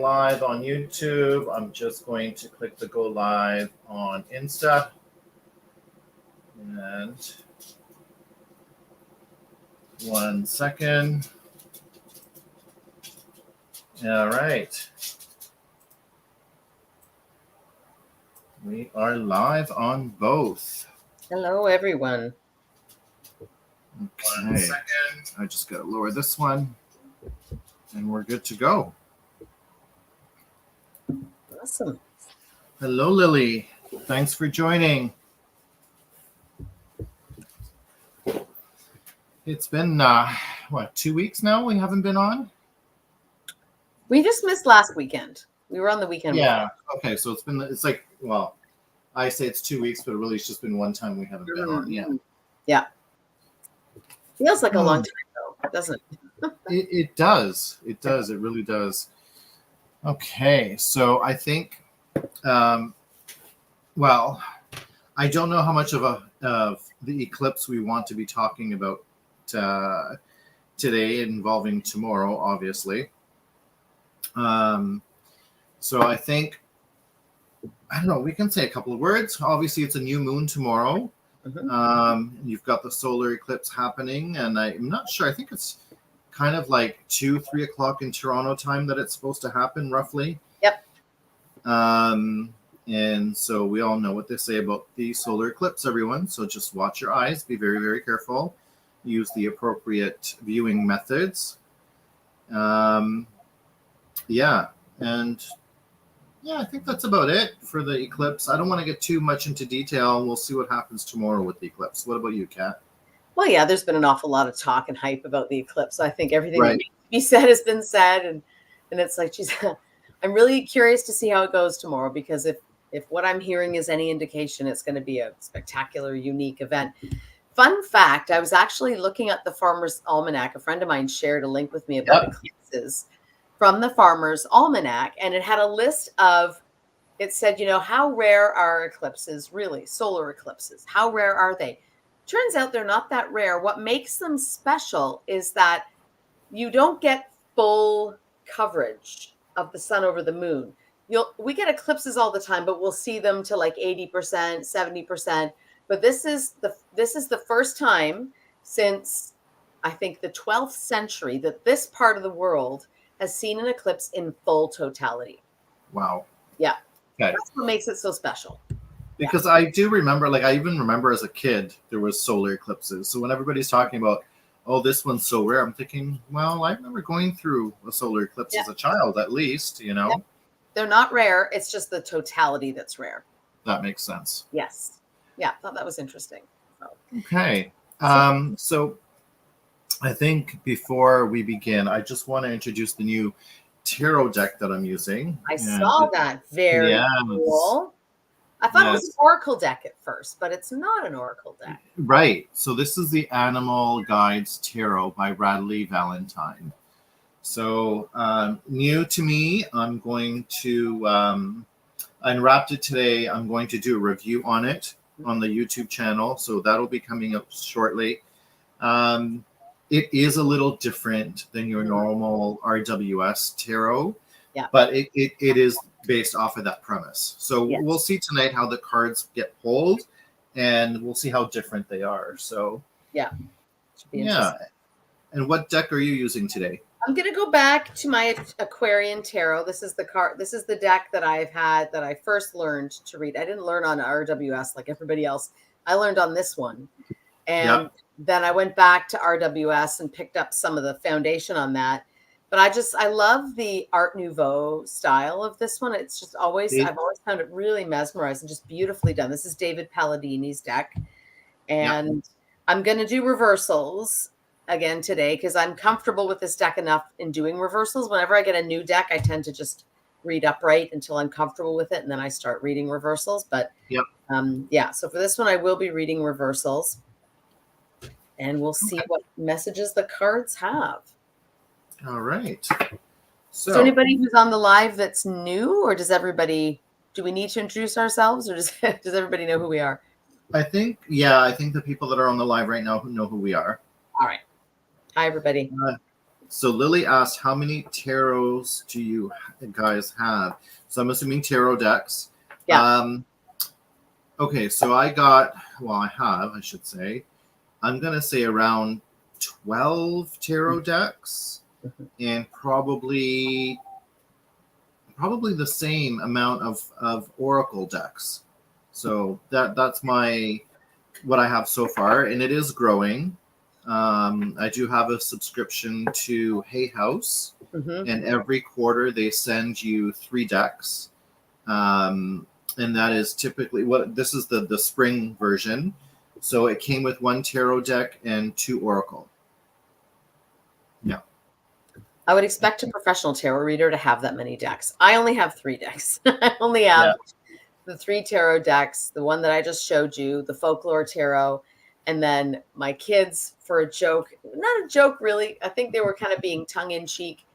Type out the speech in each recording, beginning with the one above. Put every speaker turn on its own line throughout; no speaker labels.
live on YouTube. I'm just going to click the go live on Insta. And 1 second. All right. We are live on both.
Hello, everyone.
Okay. 1 second. I just got to lower this one. And we're good to go.
Awesome.
Hello, Lily. Thanks for joining. It's been, 2 weeks now we haven't been on?
We just missed last weekend. We were on the weekend.
Yeah. Before. Okay. So it's like, well, I say it's 2 weeks, but really it's just been one time we haven't been on. Yeah.
Yeah. Feels like a long time though, doesn't it?
It does. It does. It really does. Okay. So I think, well, I don't know how much of the eclipse we want to be talking about today, involving tomorrow, obviously. So I think, I don't know, we can say a couple of words. Obviously, it's a new moon tomorrow. Mm-hmm. You've got the solar eclipse happening, and I'm not sure. I think it's kind of like 2-3 o'clock in Toronto time that it's supposed to happen, roughly.
Yep.
And so we all know what they say about the solar eclipse, everyone. So just watch your eyes. Be very, very careful. Use the appropriate viewing methods. Yeah. And yeah, I think that's about it for the eclipse. I don't want to get too much into detail. We'll see what happens tomorrow with the eclipse. What about you, Kat?
Well, yeah, there's been an awful lot of talk and hype about the eclipse. So I think everything that needs to be said has been said. And it's like, geez, I'm really curious to see how it goes tomorrow, because if what I'm hearing is any indication, it's going to be a spectacular, unique event. Fun fact, I was actually looking at the Farmer's Almanac. A friend of mine shared a link with me about eclipses from the Farmer's Almanac, and it had a list of, it said, how rare are eclipses really, solar eclipses? How rare are they? Turns out they're not that rare. What makes them special is that you don't get full coverage of the sun over the moon. We get eclipses all the time, but we'll see them to like 80%, 70%. But this is the first time since, I think, the 12th century that this part of the world has seen an eclipse in full totality.
Wow.
Yeah. Okay. That's what makes it so special.
Because I do remember, I even remember as a kid, there was solar eclipses. So when everybody's talking about, oh, this one's so rare, I'm thinking, well, I remember going through a solar eclipse as a child, at least, Yeah.
They're not rare. It's just the totality that's rare.
That makes sense.
Yes. Yeah, I thought that was interesting.
Okay. So I think before we begin, I just want to introduce the new tarot deck that I'm using.
I saw that. Very cool. I thought it was an oracle deck at first, but it's not an oracle deck.
Right. So this is the Animal Guides Tarot by Radleigh Valentine. So new to me, I'm going to, I unwrapped it today. I'm going to do a review on it on the YouTube channel. So that'll be coming up shortly. It is a little different than your normal RWS tarot, but it is based off of that premise. So we'll see tonight how the cards get pulled, and we'll see how different they are. So
should be interesting.
And what deck are you using today?
I'm going to go back to my Aquarian Tarot. This is the card. This is the deck that I've had that I first learned to read. I didn't learn on RWS like everybody else. I learned on this one. And then I went back to RWS and picked up some of the foundation on that. But I love the Art Nouveau style of this one. It's just I've always found it really mesmerizing, just beautifully done. This is David Palladini's deck. And I'm going to do reversals again today because I'm comfortable with this deck enough in doing reversals. Whenever I get a new deck, I tend to just read upright until I'm comfortable with it, and then I start reading reversals. But so for this one, I will be reading reversals, and we'll see what messages the cards have.
All right.
So anybody who's on the live that's new, or do we need to introduce ourselves, or does everybody know who we are?
I think the people that are on the live right now know who we are.
All right. Hi, everybody.
So Lily asked, how many tarots do you guys have? So I'm assuming tarot decks.
Yeah.
Okay, so I should say, I'm going to say around 12 tarot decks and probably the same amount of oracle decks. So that's what I have so far, and it is growing. I do have a subscription to Hay House, and every quarter they send you 3 decks. And that is typically this is the spring version. So it came with 1 tarot deck and 2 oracle. Yeah.
I would expect a professional tarot reader to have that many decks. I only have 3 decks. I only have the 3 tarot decks, the one that I just showed you, the folklore tarot, and then my kids, for a joke, not a joke really, I think they were kind of being tongue-in-cheek,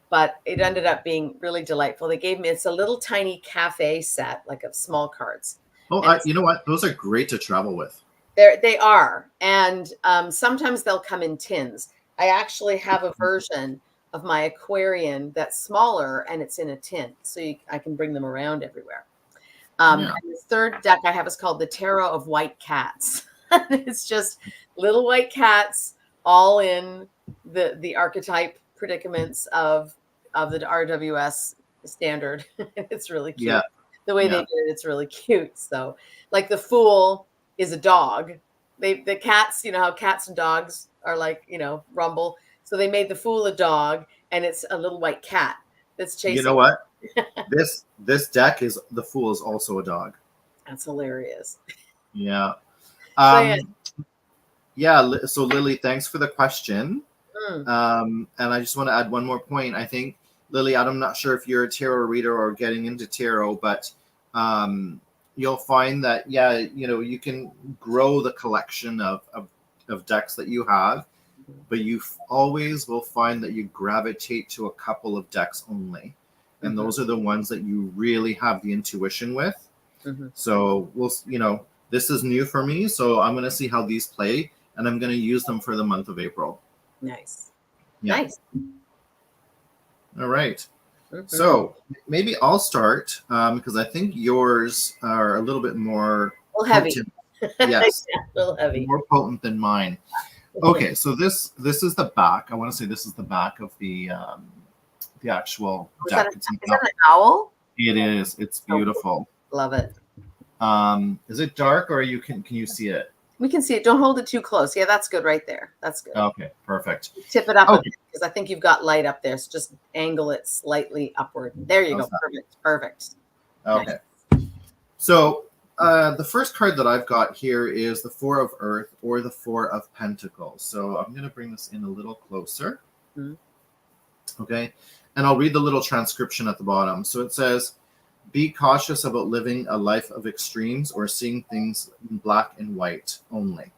but it ended up being really delightful. They gave me, it's a little tiny cafe set, like of small cards.
Oh, you know what? Those are great to travel with.
They are. And sometimes they'll come in tins. I actually have a version of my Aquarian that's smaller and it's in a tin. So I can bring them around everywhere. And the 3rd deck I have is called the Tarot of White Cats. It's just little white cats all in the archetype predicaments of the RWS standard. It's really cute.
Yeah.
The way they did it, it's really cute. So like the Fool is a dog. The cats, you know how cats and dogs are like, rumble. So they made the Fool a dog, and it's a little white cat that's chasing.
You know what? this deck is the Fool is also a dog.
That's hilarious.
Yeah.
So,
So Lily, thanks for the question. And I just want to add one more point. I think, Lily, I'm not sure if you're a tarot reader or getting into tarot, but you'll find that, you can grow the collection of decks that you have, but you always will find that you gravitate to a couple of decks only. And those are the ones that you really have the intuition with. So this is new for me. So I'm going to see how these play, and I'm going to use them for the month of April.
Nice.
Yeah.
Nice.
All right. So maybe I'll start because I think yours are a little bit more
heavy.
Yes.
A little heavy.
More potent than mine. Okay, so this is the back. I want to say this is the back of the actual deck.
Is that an owl?
It is. It's beautiful.
Love it.
Is it dark or can you see it?
We can see it. Don't hold it too close. Yeah, that's good right there. That's good.
Okay, perfect.
Tip it up because I think you've got light up there. So just angle it slightly upward. There you go. Perfect.
Okay. Nice. So the first card that I've got here is the 4 of Earth or the 4 of Pentacles. So I'm going to bring this in a little closer. Okay. And I'll read the little transcription at the bottom. So it says, be cautious about living a life of extremes or seeing things in black and white only.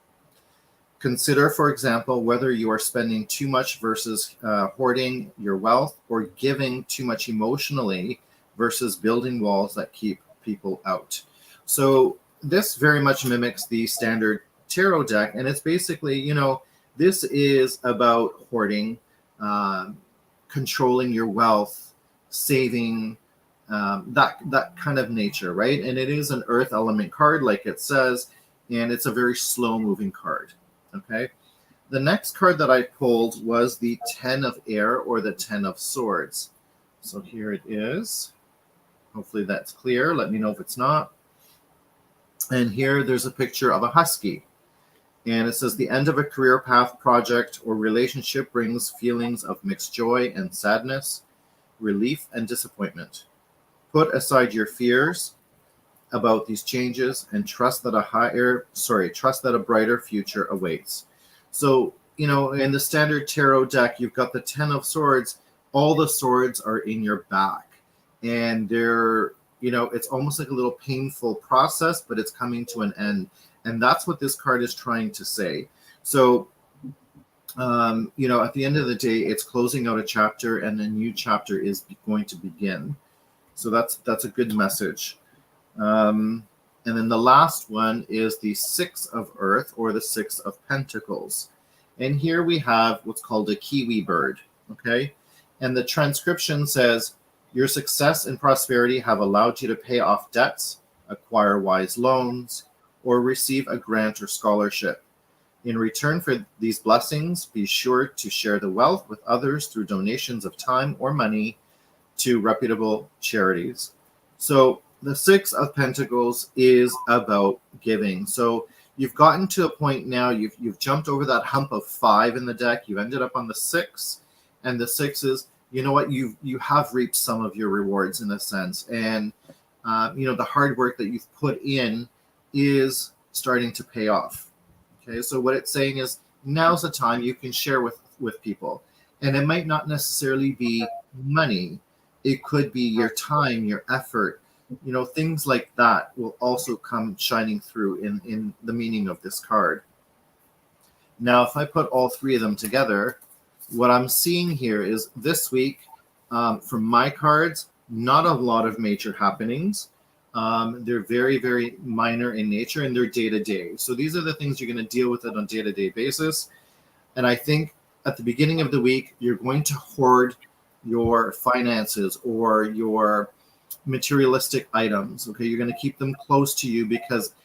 Consider, for example, whether you are spending too much versus hoarding your wealth, or giving too much emotionally versus building walls that keep people out. So this very much mimics the standard tarot deck. And it's basically, this is about hoarding, controlling your wealth, saving, that kind of nature, right? And it is an earth element card, like it says, and it's a very slow moving card. Okay. The next card that I pulled was the 10 of Air or the 10 of Swords. So here it is. Hopefully that's clear. Let me know if it's not. And here there's a picture of a husky. And it says the end of a career path, project, or relationship brings feelings of mixed joy and sadness, relief and disappointment. Put aside your fears about these changes and trust that a brighter future awaits. So, in the standard tarot deck, you've got the 10 of Swords. All the swords are in your back, and they're, it's almost like a little painful process, but it's coming to an end. And that's what this card is trying to say. So, at the end of the day, it's closing out a chapter and a new chapter is going to begin. So that's a good message. And then the last one is the 6 of Earth or the 6 of Pentacles. And here we have what's called a kiwi bird. Okay. And the transcription says, your success and prosperity have allowed you to pay off debts, acquire wise loans, or receive a grant or scholarship. In return for these blessings, be sure to share the wealth with others through donations of time or money to reputable charities. So the Six of Pentacles is about giving. So you've gotten to a point now, you've jumped over that hump of 5 in the deck. You've ended up on the 6, and the 6 is, you know what, you have reaped some of your rewards in a sense. And, the hard work that you've put in is starting to pay off. Okay, so what it's saying is now's the time you can share with people. And it might not necessarily be money. It could be your time, your effort, things like that will also come shining through in the meaning of this card. Now, if I put all 3 of them together, what I'm seeing here is this week, from my cards, not a lot of major happenings. They're very, very minor in nature, and they're day-to-day. So these are the things you're going to deal with it on a day-to-day basis. And I think at the beginning of the week, you're going to hoard your finances or your materialistic items. Okay, you're going to keep them close to you because,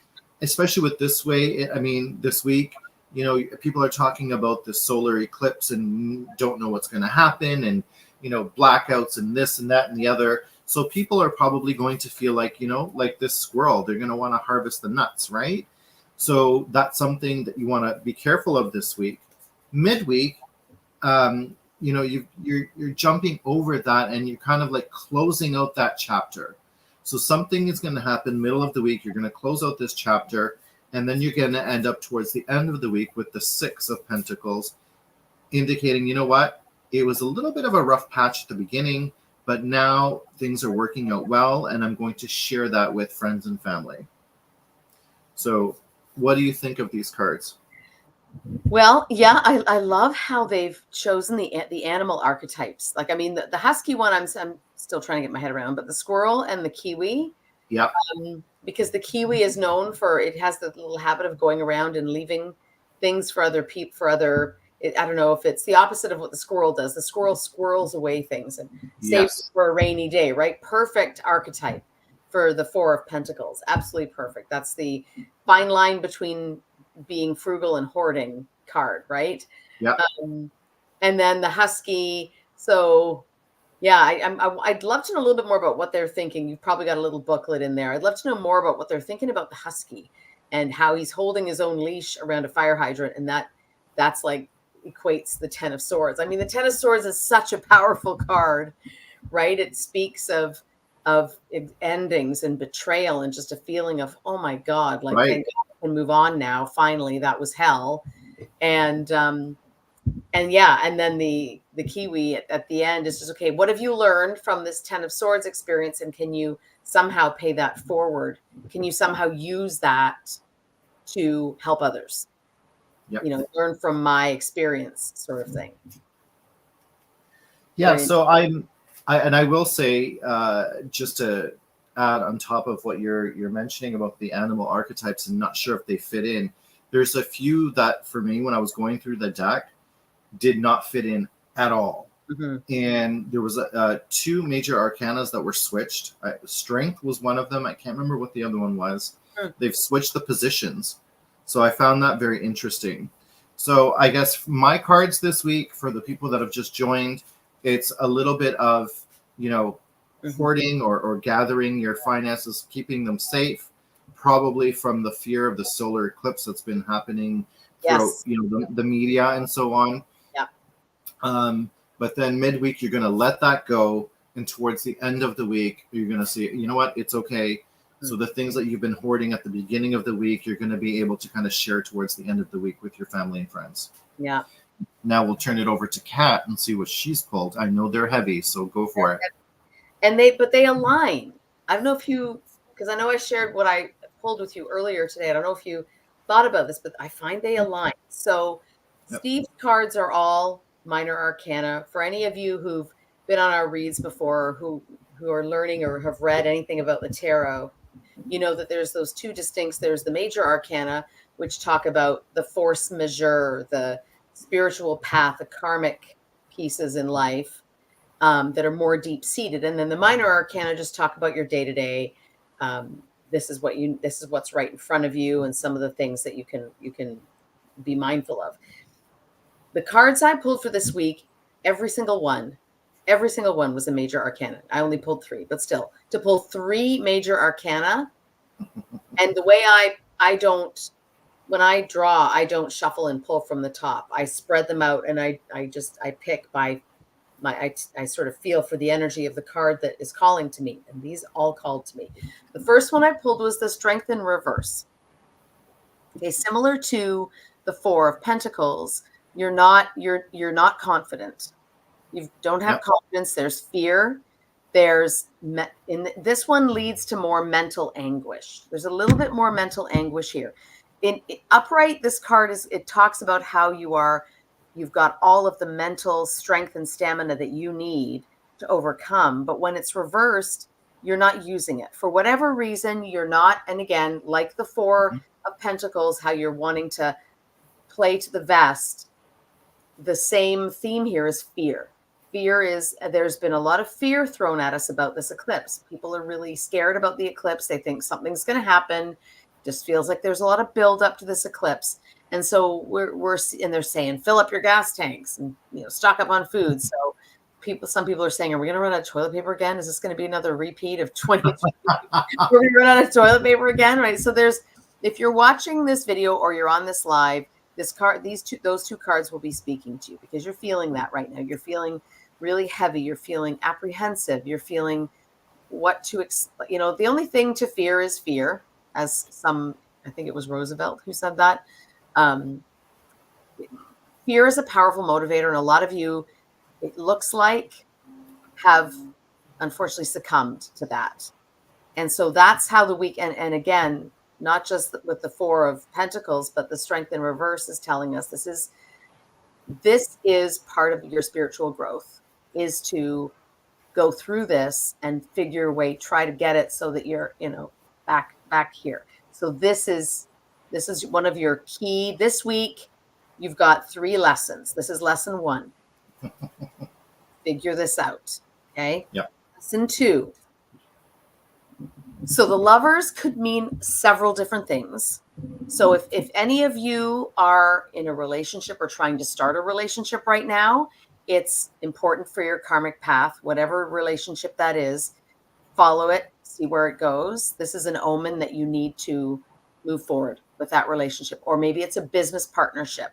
especially with this week, people are talking about the solar eclipse and don't know what's going to happen, and blackouts and this and that and the other. So people are probably going to feel like, like this squirrel, they're going to want to harvest the nuts, right? So that's something that you want to be careful of this week. Midweek, you're jumping over that, and you're kind of like closing out that chapter. So something is going to happen middle of the week. You're going to close out this chapter, and then you're going to end up towards the end of the week with the 6 of Pentacles, indicating, it was a little bit of a rough patch at the beginning, but now things are working out well, and I'm going to share that with friends and family. So what do you think of these cards?
Well, yeah, I love how they've chosen the animal archetypes. Like, I mean, the husky one, I'm still trying to get my head around, but the squirrel and the kiwi.
Yeah.
Because the kiwi is known for, it has the little habit of going around and leaving things for other people, I don't know if it's the opposite of what the squirrel does. The squirrel squirrels away things and saves for a rainy day, right? Perfect archetype for the 4 of Pentacles. Absolutely perfect. That's the fine line between being frugal and hoarding card, right?
Yeah.
And then the husky. So yeah, I'd love to know a little bit more about what they're thinking. You've probably got a little booklet in there. I'd love to know more about what they're thinking about the husky and how he's holding his own leash around a fire hydrant. And that's like equates the 10 of Swords. I mean, the 10 of Swords is such a powerful card, right? It speaks of endings and betrayal and just a feeling of, oh my God, like,
right.
Thank God I can move on now. Finally, that was hell. And yeah, and then the kiwi at the end is just, okay, what have you learned from this 10 of Swords experience, and can you somehow pay that forward? Can you somehow use that to help others?
Yep.
Learn from my experience, sort of thing.
Yeah. So I will say, just to add on top of what you're mentioning about the animal archetypes and not sure if they fit in, there's a few that for me, when I was going through the deck, did not fit in at all. Mm-hmm. And there was 2 major arcanas that were switched. Strength was one of them. I can't remember what the other one was. They've switched the positions. So I found that very interesting. So I guess my cards this week, for the people that have just joined, it's a little bit of, hoarding or gathering your finances, keeping them safe, probably from the fear of the solar eclipse that's been happening throughout, the media and so on. Yeah. But then midweek, you're going to let that go. And towards the end of the week, you're going to see, you know what, it's okay. So the things that you've been hoarding at the beginning of the week, you're going to be able to kind of share towards the end of the week with your family and friends.
Yeah.
Now we'll turn it over to Kat and see what she's pulled. I know they're heavy, so go for it.
And but they align. I don't know if because I know I shared what I pulled with you earlier today. I don't know if you thought about this, but I find they align. So Steve's cards are all minor arcana. For any of you who've been on our reads before, who are learning or have read anything about the tarot, you know that there's those 2 distincts. There's the major arcana, which talk about the force majeure, the spiritual path, the karmic pieces in life that are more deep seated. And then the minor arcana just talk about your day to day. This is what's right in front of you, and some of the things that you can be mindful of. The cards I pulled for this week, every single one was a major arcana. I only pulled 3, but still, to pull 3 major arcana, and the way I don't, when I draw, I don't shuffle and pull from the top. I spread them out, and I pick by I sort of feel for the energy of the card that is calling to me, and these all called to me. The first one I pulled was the Strength in Reverse. Okay, similar to the 4 of Pentacles, you're not confident. You don't have confidence. There's fear. There's this one leads to more mental anguish. There's a little bit more mental anguish here. In upright, this card it talks about how you've got all of the mental strength and stamina that you need to overcome. But when it's reversed, you're not using it. For whatever reason, you're not. And again, like the 4 of Pentacles, how you're wanting to play to the vest, the same theme here is fear. There's been a lot of fear thrown at us about this eclipse. People are really scared about the eclipse. They think something's going to happen. Just feels like there's a lot of build up to this eclipse. And so and they're saying, fill up your gas tanks and, stock up on food. So some people are saying, are we going to run out of toilet paper again? Is this going to be another repeat of 2020? We're going to run out of toilet paper again, right? So if you're watching this video or you're on this live, those two cards will be speaking to you, because you're feeling that right now. You're feeling really heavy. You're feeling apprehensive. You're feeling what to expect. The only thing to fear is fear, as I think it was Roosevelt who said that. Fear is a powerful motivator, and a lot of you, it looks like, have unfortunately succumbed to that. And so that's how the week, and again, not just with the 4 of Pentacles, but the Strength in Reverse is telling us this is part of your spiritual growth, is to go through this and figure your way, try to get it so that you're, back here. So this is one of your key. This week, you've got 3 lessons. This is lesson 1. Figure this out. Okay.
Yep.
Lesson 2. So the Lovers could mean several different things. So if any of you are in a relationship or trying to start a relationship right now, it's important for your karmic path, whatever relationship that is, follow it, see where it goes. This is an omen that you need to move forward with that relationship. Or maybe it's a business partnership,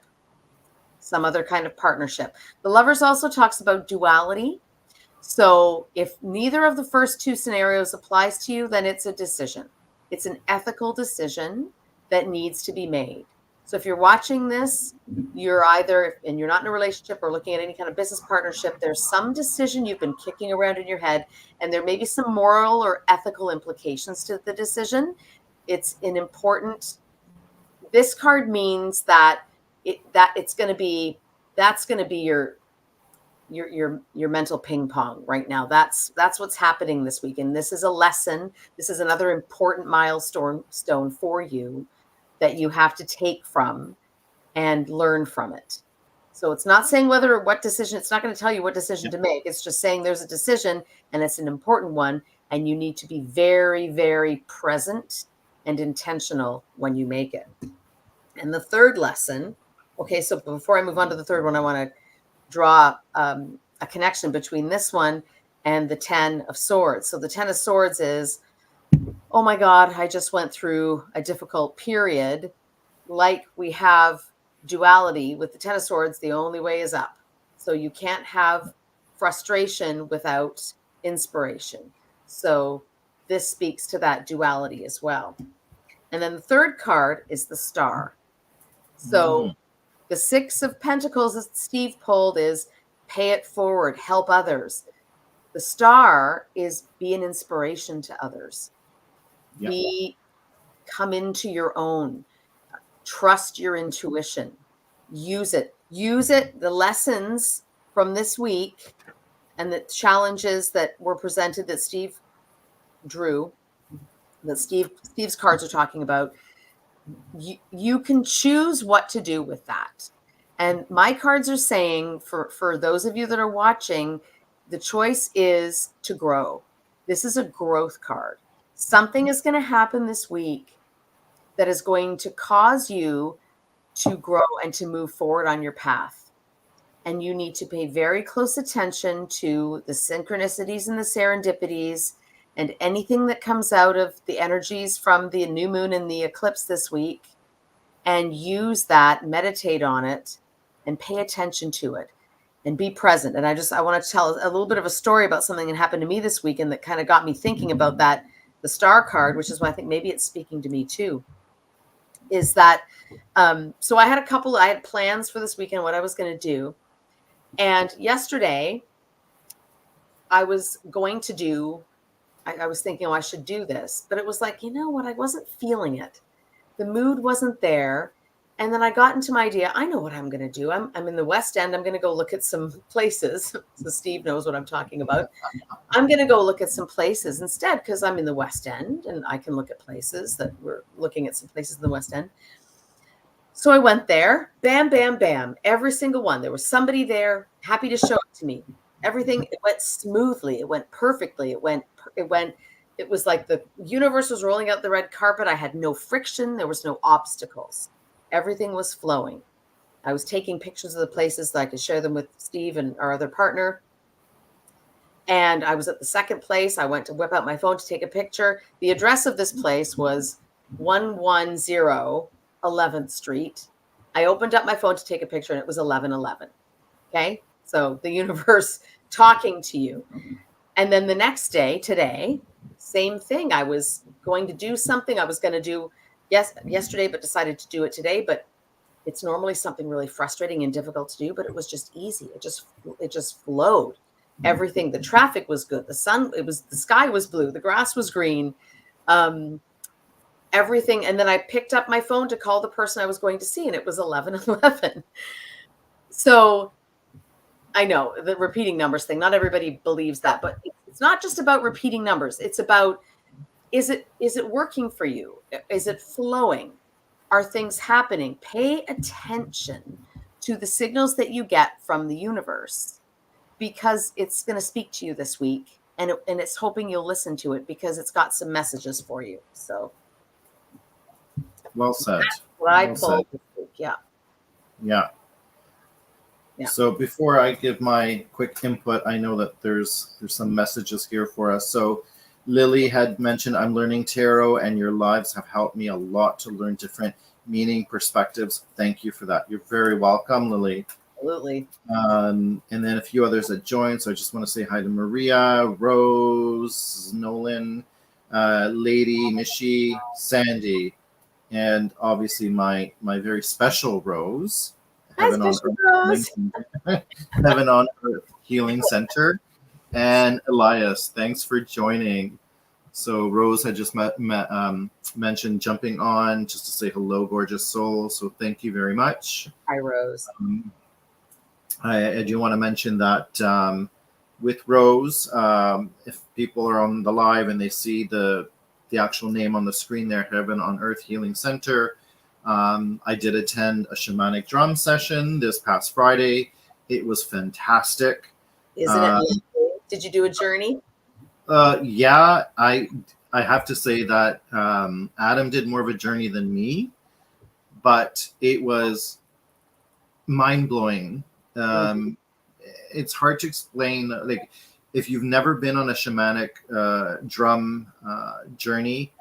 some other kind of partnership. The Lovers also talks about duality. So if neither of the first 2 scenarios applies to you, then it's a decision. It's an ethical decision that needs to be made. So if you're watching this, you're either, and you're not in a relationship or looking at any kind of business partnership, there's some decision you've been kicking around in your head, and there may be some moral or ethical implications to the decision. It's an important, this card means that that's going to be your mental ping pong right now. That's what's happening this week. And this is a lesson. This is another important milestone for you that you have to take from and learn from it. So it's not saying what decision, it's not going to tell you what decision to make. It's just saying there's a decision, and it's an important one, and you need to be very, very present and intentional when you make it. And the third lesson, okay, so before I move on to the third one, I want to draw a connection between this one and the 10 of Swords. So the 10 of Swords is, oh my God, I just went through a difficult period. Like we have duality with the 10 of Swords, the only way is up. So you can't have frustration without inspiration. So this speaks to that duality as well. And then the third card is the Star. So the 6 of Pentacles that Steve pulled is pay it forward, help others. The Star is be an inspiration to others. Yep. Come into your own. Trust your intuition. Use it. The lessons from this week and the challenges that were presented that Steve drew, that Steve's cards are talking about. You can choose what to do with that. And my cards are saying for those of you that are watching, the choice is to grow. This is a growth card. Something is going to happen this week that is going to cause you to grow and to move forward on your path. And you need to pay very close attention to the synchronicities and the serendipities and anything that comes out of the energies from the new moon and the eclipse this week, and use that, meditate on it, and pay attention to it and be present. And I want to tell a little bit of a story about something that happened to me this weekend that kind of got me thinking about that. The star card, which is why I think maybe it's speaking to me too, is that so I had plans for this weekend, what I was going to do. And yesterday I was thinking, oh, I should do this. But it was like, you know what? I wasn't feeling it. The mood wasn't there. And then I got into my idea. I know what I'm going to do. I'm in the West End. I'm going to go look at some places. So Steve knows what I'm talking about. I'm going to go look at some places instead, because I'm in the West End and I can look at places that we're looking at some places in the West End. So I went there, bam, bam, bam, every single one. There was somebody there happy to show it to me. Everything, it went smoothly. It went perfectly. It was like the universe was rolling out the red carpet. I had no friction. There was no obstacles. Everything was flowing. I was taking pictures of the places that I could share them with Steve and our other partner. And I was at the second place. I went to whip out my phone to take a picture. The address of this place was 110 11th Street. I opened up my phone to take a picture and it was 11:11. Okay. So the universe talking to you. And then the next day, today, same thing. I was going to do something I was going to do yesterday, but decided to do it today. But it's normally something really frustrating and difficult to do, but it was just easy. It just flowed. Everything, the traffic was good. The sky was blue. The grass was green. Everything. And then I picked up my phone to call the person I was going to see, and it was 11:11. So I know the repeating numbers thing, not everybody believes that, but it's not just about repeating numbers. It's about, is it working for you? Is it flowing? Are things happening? Pay attention to the signals that you get from the universe, because it's going to speak to you this week, and it's hoping you'll listen to it because it's got some messages for you. So
well said.
That's what I pulled this week. Yeah.
Yeah.
Yeah.
So before I give my quick input, I know that there's some messages here for us. So Lily had mentioned, I'm learning tarot and your lives have helped me a lot to learn different meaning perspectives. Thank you for that. You're very welcome, Lily.
Absolutely.
And then a few others that joined. So I just want to say hi to Maria, Rose, Nolan, Lady, Mishi, Sandy, and obviously my very special Rose. Heaven on Earth Healing Center, and Elias. Thanks for joining. So Rose had just mentioned jumping on just to say hello, gorgeous soul. So thank you very much.
Hi, Rose.
I do want to mention that with Rose, if people are on the live and they see the actual name on the screen there, Heaven on Earth Healing Center. I did attend a shamanic drum session this past Friday. It was fantastic.
Isn't it lovely? Did you do a journey?
Yeah, I have to say that Adam did more of a journey than me, but it was mind-blowing. It's hard to explain. Like, if you've never been on a shamanic drum journey,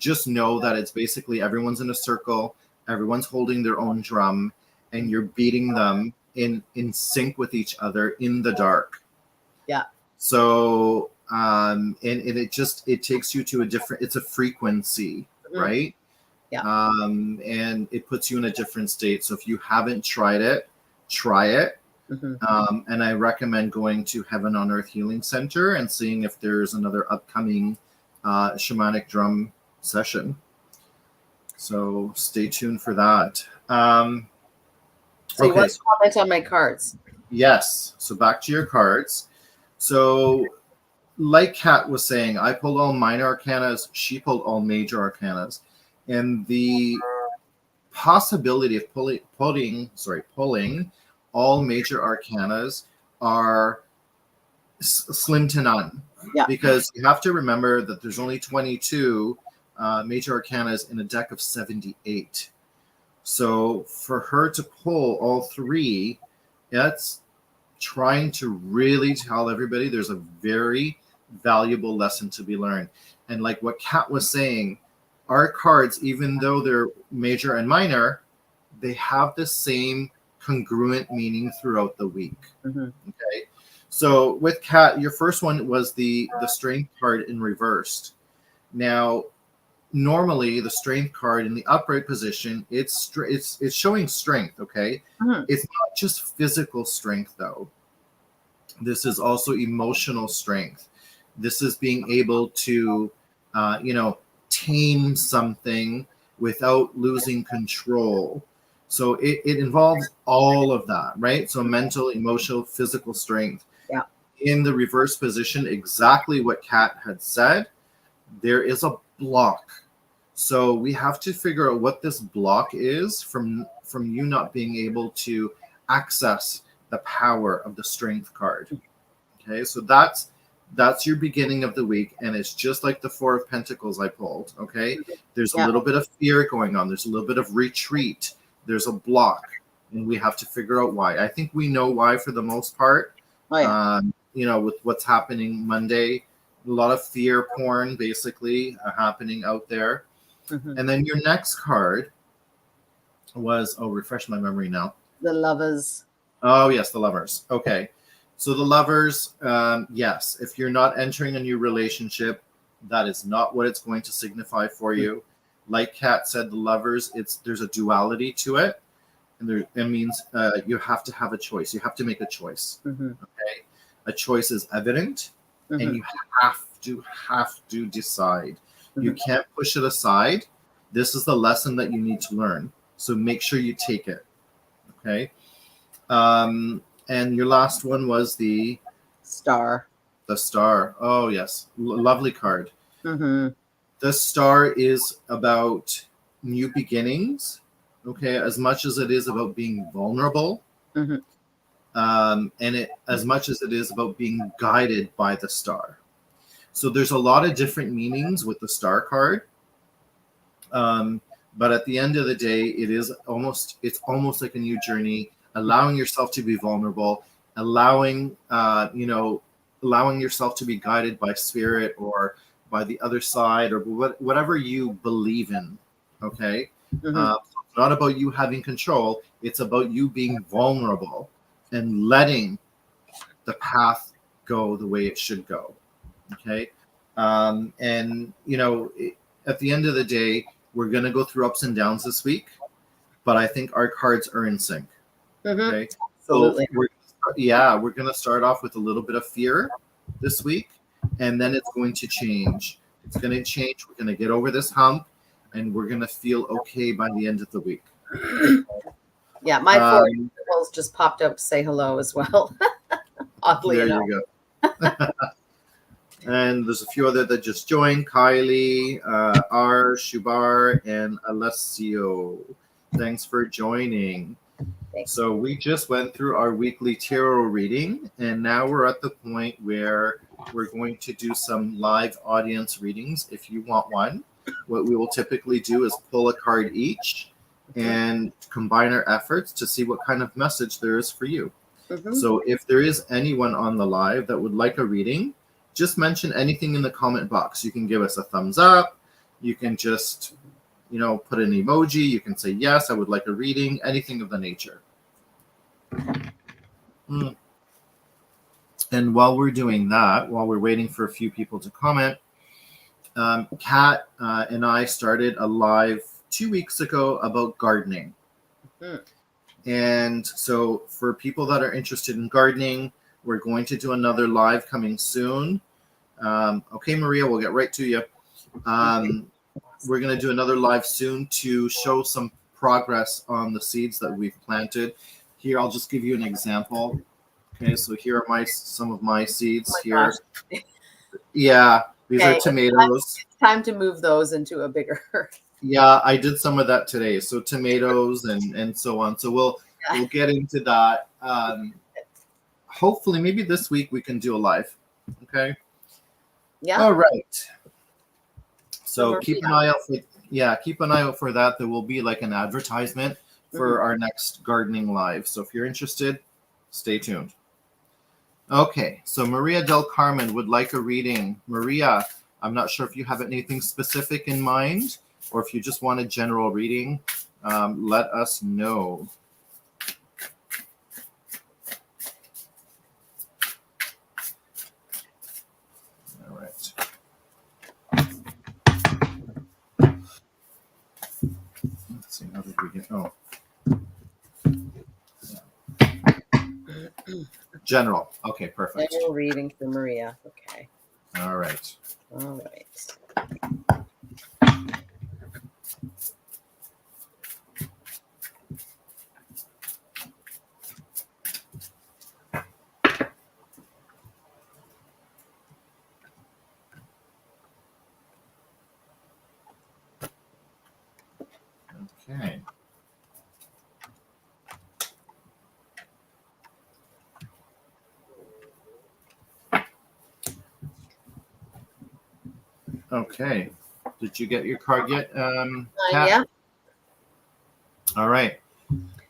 just know that it's basically everyone's in a circle, everyone's holding their own drum, and you're beating them in sync with each other in the dark.
Yeah.
So and it takes you to it's a frequency, right?
Yeah.
And it puts you in a different state. So if you haven't tried it, try it. And I recommend going to Heaven on Earth Healing Center and seeing if there's another upcoming shamanic drum session. So stay tuned for that.
So you want to comment on my cards?
Yes. So back to your cards. So like Kat was saying, I pulled all minor arcanas. She pulled all major arcanas. And the possibility of pulling all major arcanas are slim to none.
Yeah.
Because you have to remember that there's only 22 major arcanas in a deck of 78. So for her to pull all three, that's trying to really tell everybody there's a very valuable lesson to be learned. And like what Kat was saying, our cards, even though they're major and minor, they have the same congruent meaning throughout the week. Okay. So with Kat, your first one was the strength card in reversed. Now, normally the strength card in the upright position, it's showing strength. Okay. It's not just physical strength though. This is also emotional strength. This is being able to, tame something without losing control. So it involves all of that, right? So mental, emotional, physical strength.
Yeah.
In the reverse position, exactly what Kat had said, there is a block. So we have to figure out what this block is from you not being able to access the power of the strength card. Okay, so that's your beginning of the week, and it's just like the Four of Pentacles I pulled. Okay, there's a little bit of fear going on. There's a little bit of retreat. There's a block, and we have to figure out why. I think we know why for the most part. With what's happening Monday, a lot of fear porn basically happening out there. And then your next card was, refresh my memory now.
The Lovers.
Oh, yes, the Lovers. Okay. So the Lovers, yes, if you're not entering a new relationship, that is not what it's going to signify for you. Like Kat said, the Lovers, there's a duality to it. And it means you have to have a choice. You have to make a choice. Okay. A choice is evident, and you have to decide. You can't push it aside. This is the lesson that you need to learn. So make sure you take it. Okay. And your last one was the
Star.
The Star. Oh, yes. Lovely card.
The
Star is about new beginnings. Okay. As much as it is about being vulnerable. And as much as it is about being guided by the star. So there's a lot of different meanings with the Star card. But at the end of the day, it's almost like a new journey, allowing yourself to be vulnerable, allowing yourself to be guided by spirit or by the other side or whatever you believe in. Okay. It's not about you having control. It's about you being vulnerable and letting the path go the way it should go. Okay. At the end of the day, we're going to go through ups and downs this week, but I think our cards are in sync. Okay.
Absolutely.
So we're going to start off with a little bit of fear this week, and then it's going to change. It's going to change. We're going to get over this hump, and we're going to feel okay by the end of the week.
Yeah. My four girls just popped up to say hello as well. Oddly enough.
You go. And there's a few other that just joined: Kylie, R, Shubar, and Alessio. Thanks for joining.
Thanks.
So we just went through our weekly tarot reading, and now we're at the point where we're going to do some live audience readings. If you want one, what we will typically do is pull a card each and combine our efforts to see what kind of message there is for you. So if there is anyone on the live that would like a reading, just mention anything in the comment box. You can give us a thumbs up. You can just, put an emoji. You can say, yes, I would like a reading, anything of the nature. And while we're doing that, while we're waiting for a few people to comment, Kat and I started a live 2 weeks ago about gardening. And so for people that are interested in gardening, we're going to do another live coming soon. Okay, Maria, we'll get right to you. We're going to do another live soon to show some progress on the seeds that we've planted. Here, I'll just give you an example. Okay, so here are some of my seeds here. Yeah, these are tomatoes.
It's time to move those into a bigger
Yeah, I did some of that today. So tomatoes and so on. So we'll get into that. Hopefully, maybe this week we can do a live. Okay.
Yeah.
All right. So
Maria.
keep an eye out for that. There will be like an advertisement for our next gardening live. So if you're interested, stay tuned. Okay, so Maria del Carmen would like a reading. Maria, I'm not sure if you have anything specific in mind or if you just want a general reading. Let us know. All right. Let's see, how did we get? Oh. General. Okay, perfect.
General reading for Maria. Okay.
All right.
All right.
Okay. Okay. Did you get your card yet, Kat?
Yeah.
All right.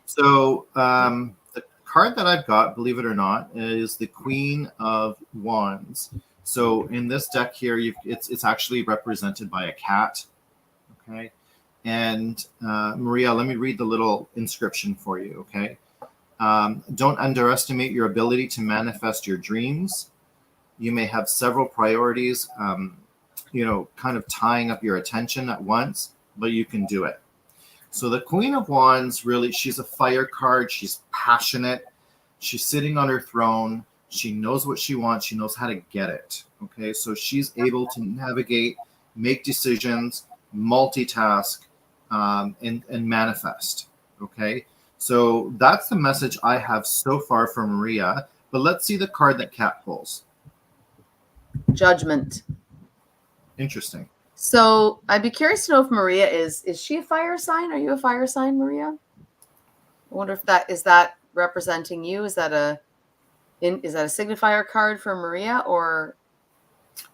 So the card that I've got, believe it or not, is the Queen of Wands. So in this deck here, it's actually represented by a cat. Okay. And Maria, let me read the little inscription for you. Okay. Don't underestimate your ability to manifest your dreams. You may have several priorities, kind of tying up your attention at once, but you can do it. So the Queen of Wands, really, she's a fire card. She's passionate. She's sitting on her throne. She knows what she wants. She knows how to get it. Okay, so she's able to navigate, make decisions, multitask, and manifest. Okay, so that's the message I have so far for Maria. But let's see the card that Kat pulls.
Judgment.
Interesting.
So I'd be curious to know if Maria is she a fire sign? Are you a fire sign, Maria? I wonder if that is representing you. Is that a signifier card for Maria, or?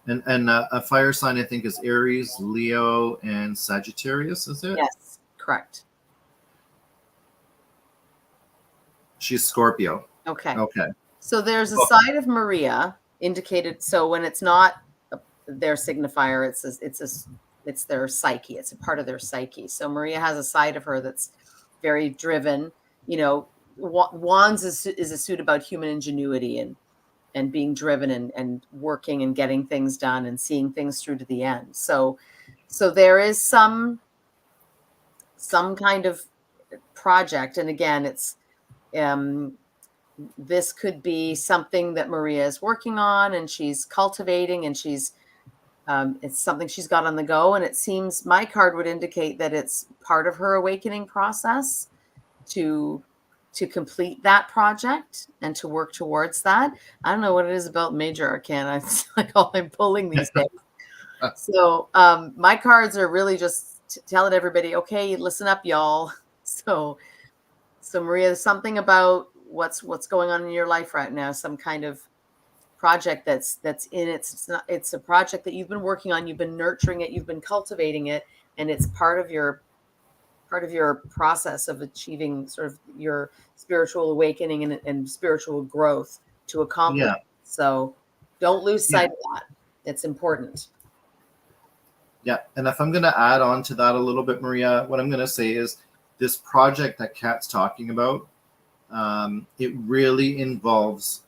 And a fire sign, I think, is Aries, Leo, and Sagittarius. Is it?
Yes, correct.
She's Scorpio.
Okay.
Okay.
So there's a side of Maria indicated. So when it's not their signifier, it's their psyche. It's a part of their psyche. So Maria has a side of her that's very driven. Wands is a suit about human ingenuity and being driven and working and getting things done and seeing things through to the end. So there is some kind of project, and again, it's this could be something that Maria is working on and she's cultivating, and it's something she's got on the go. And it seems my card would indicate that it's part of her awakening process to complete that project and to work towards that. I don't know what it is about Major Arcana. It's like all I'm pulling these days. So my cards are really just telling everybody, okay, listen up, y'all. So Maria, there's something about what's going on in your life right now, some kind of project that's in it's a project that you've been working on, you've been nurturing it, you've been cultivating it, and it's part of your process of achieving sort of your spiritual awakening and spiritual growth to accomplish.
Yeah.
So don't lose sight of that. It's important.
Yeah. And if I'm going to add on to that a little bit, Maria, what I'm going to say is this project that Kat's talking about, it really involves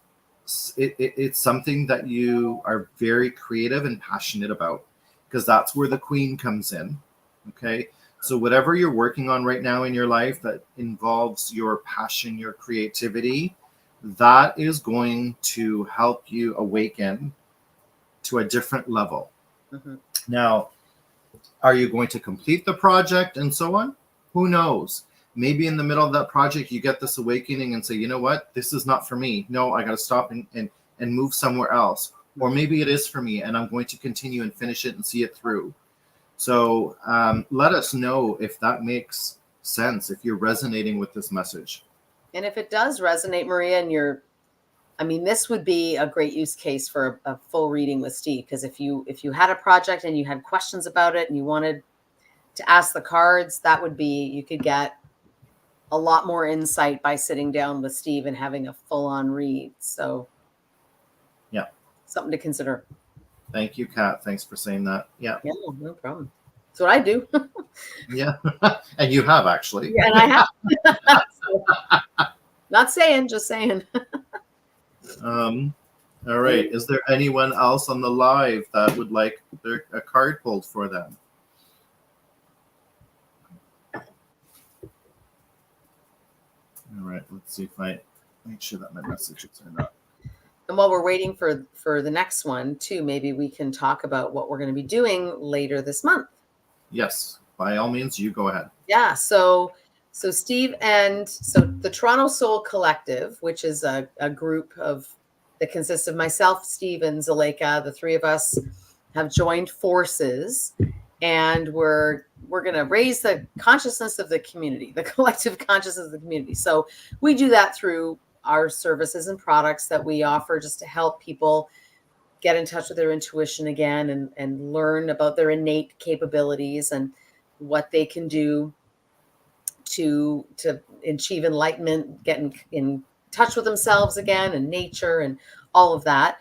it's something that you are very creative and passionate about, because that's where the Queen comes in. Okay. So whatever you're working on right now in your life that involves your passion, your creativity, that is going to help you awaken to a different level. Mm-hmm. Now, are you going to complete the project and so on? Who knows? Maybe in the middle of that project, you get this awakening and say, you know what, this is not for me. No, I got to stop and move somewhere else. Or maybe it is for me and I'm going to continue and finish it and see it through. So let us know if that makes sense, if you're resonating with this message.
And if it does resonate, Maria, and this would be a great use case for a full reading with Steve, because if you had a project and you had questions about it and you wanted to ask the cards, you could get a lot more insight by sitting down with Steve and having a full-on read. So
yeah,
something to consider.
Thank you, Kat. Thanks for saying that. Yeah,
no problem. That's what I do.
Yeah, and you have actually.
Yeah, and I have. So, not saying, just saying.
All right. Is there anyone else on the live that would like a card pulled for them? All right. Let's see if I make sure that my messages are not.
And while we're waiting for the next one too, maybe we can talk about what we're going to be doing later this month.
Yes, by all means, you go ahead.
Yeah. So Steve and the Toronto Soul Collective, which is a group that consists of myself, Steve, and Zuleika, the three of us have joined forces, and we're going to raise the consciousness of the community, the collective consciousness of the community. So we do that through our services and products that we offer just to help people get in touch with their intuition again and learn about their innate capabilities and what they can do to achieve enlightenment, get in touch with themselves again and nature and all of that.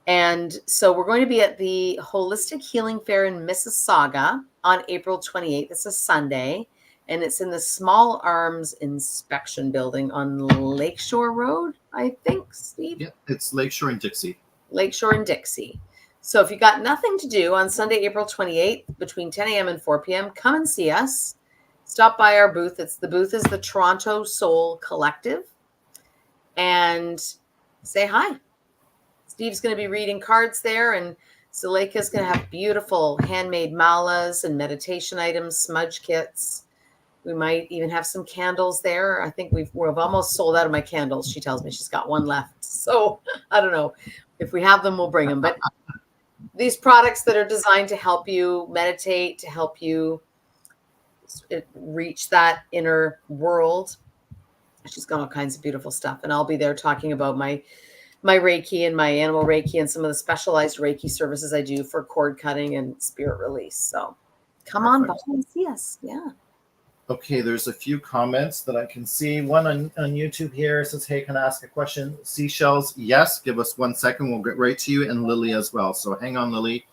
And so we're going to be at the Holistic Healing Fair in Mississauga on April 28th. It's a Sunday, and it's in the Small Arms Inspection Building on Lakeshore Road, I think, Steve?
Yeah, it's Lakeshore and Dixie.
Lakeshore and Dixie. So if you got nothing to do on Sunday, April 28th, between 10 a.m. and 4 p.m., come and see us. Stop by our booth. The booth is the Toronto Soul Collective. And say hi. Steve's going to be reading cards there, and Zuleika's going to have beautiful handmade malas and meditation items, smudge kits. We might even have some candles there. I think we've almost sold out of my candles. She tells me she's got one left. So I don't know. If we have them, we'll bring them. But these products that are designed to help you meditate, to help you reach that inner world. She's got all kinds of beautiful stuff. And I'll be there talking about my Reiki and my animal Reiki and some of the specialized Reiki services I do for cord cutting and spirit release. So come on by and see us. Yeah.
Okay, there's a few comments that I can see. One on YouTube here says, hey, can I ask a question? Seashells, yes. Give us 1 second. We'll get right to you. And Lily as well. So hang on, Lily.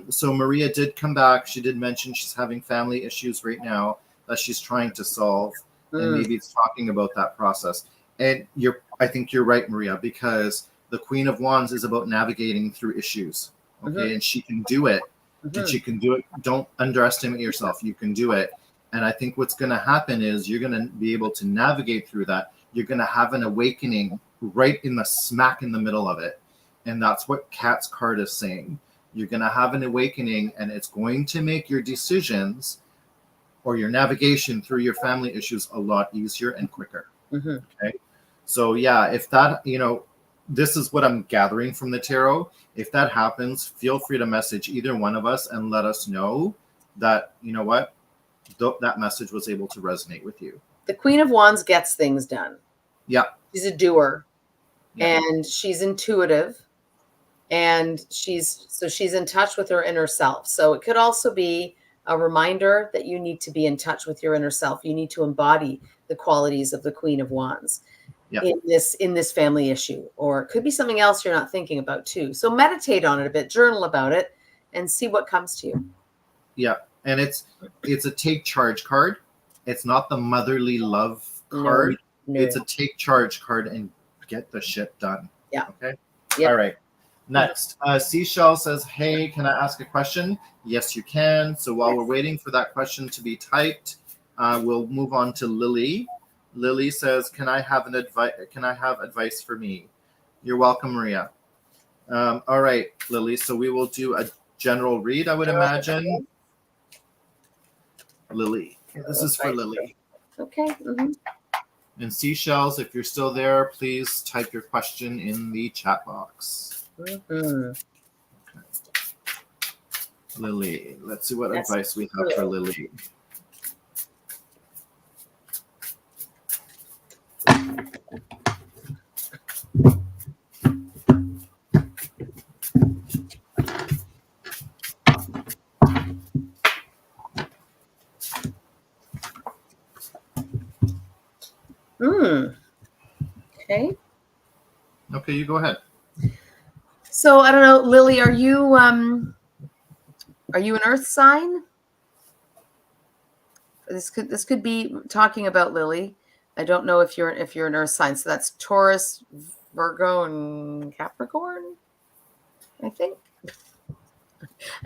So Maria did come back. She did mention she's having family issues right now that she's trying to solve. And maybe it's talking about that process. And I think you're right, Maria, because the Queen of Wands is about navigating through issues. Okay, and she can do it. And she can do it. Don't underestimate yourself. You can do it. And I think what's going to happen is you're going to be able to navigate through that. You're going to have an awakening right in the smack in the middle of it. And that's what Kat's card is saying. You're going to have an awakening, and it's going to make your decisions or your navigation through your family issues a lot easier and quicker. Okay. So yeah, if that, this is what I'm gathering from the tarot. If that happens, feel free to message either one of us and let us know that, that message was able to resonate with you.
The Queen of Wands gets things done.
Yeah.
She's a doer, and she's intuitive, and she's in touch with her inner self. So it could also be a reminder that you need to be in touch with your inner self. You need to embody the qualities of the Queen of Wands in this family issue, or it could be something else you're not thinking about too. So meditate on it a bit, journal about it, and see what comes to you.
Yeah. And it's a take charge card. It's not the motherly love card. No. It's a take charge card and get the shit done.
Yeah.
Okay.
Yep.
All right. Next, Seashell says, hey, can I ask a question? Yes, you can. So while we're waiting for that question to be typed, we'll move on to Lily. Lily says, can I have advice for me? You're welcome, Maria. All right, Lily. So we will do a general read, I would imagine. Lily. This is for Lily.
Okay.
And Seashells, if you're still there, please type your question in the chat box.
Okay.
Lily. Let's see what
That's
advice we have for
true.
Lily.
Okay.
Okay, you go ahead.
So I don't know, Lily, are you an earth sign? This could be talking about Lily. I don't know if you're an earth sign. So that's Taurus, Virgo, and Capricorn, I think.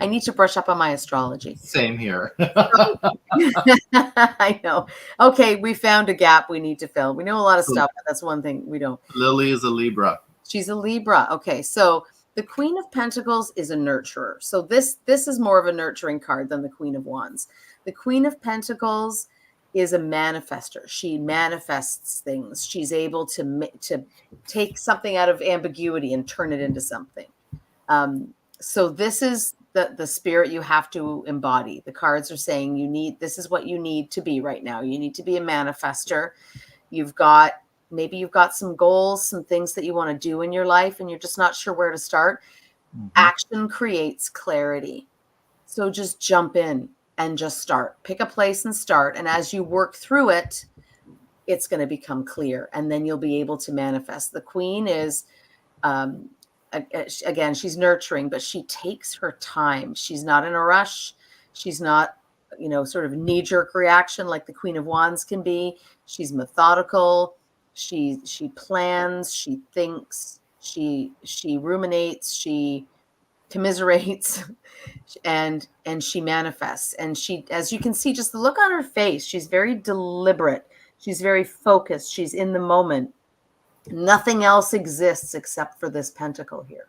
I need to brush up on my astrology.
Same here.
I know. Okay, we found a gap we need to fill. We know a lot of
So
stuff, but that's one thing we don't.
Lily is a Libra.
She's a Libra. Okay, so the Queen of Pentacles is a nurturer. So this is more of a nurturing card than the Queen of Wands. The Queen of Pentacles is a manifester. She manifests things. She's able to take something out of ambiguity and turn it into something. So this is the spirit you have to embody. The cards are saying this is what you need to be right now. You need to be a manifester. Maybe you've got some goals, some things that you want to do in your life, and you're just not sure where to start. Mm-hmm. Action creates clarity. So just jump in and just start. Pick a place and start. And as you work through it, it's going to become clear. And then you'll be able to manifest. The Queen is, again, she's nurturing, but she takes her time. She's not in a rush. She's not, sort of knee-jerk reaction like the Queen of Wands can be. She's methodical. She plans, she thinks, she ruminates, she commiserates, and she manifests. And she, as you can see, just the look on her face, she's very deliberate. She's very focused. She's in the moment. Nothing else exists except for this pentacle here,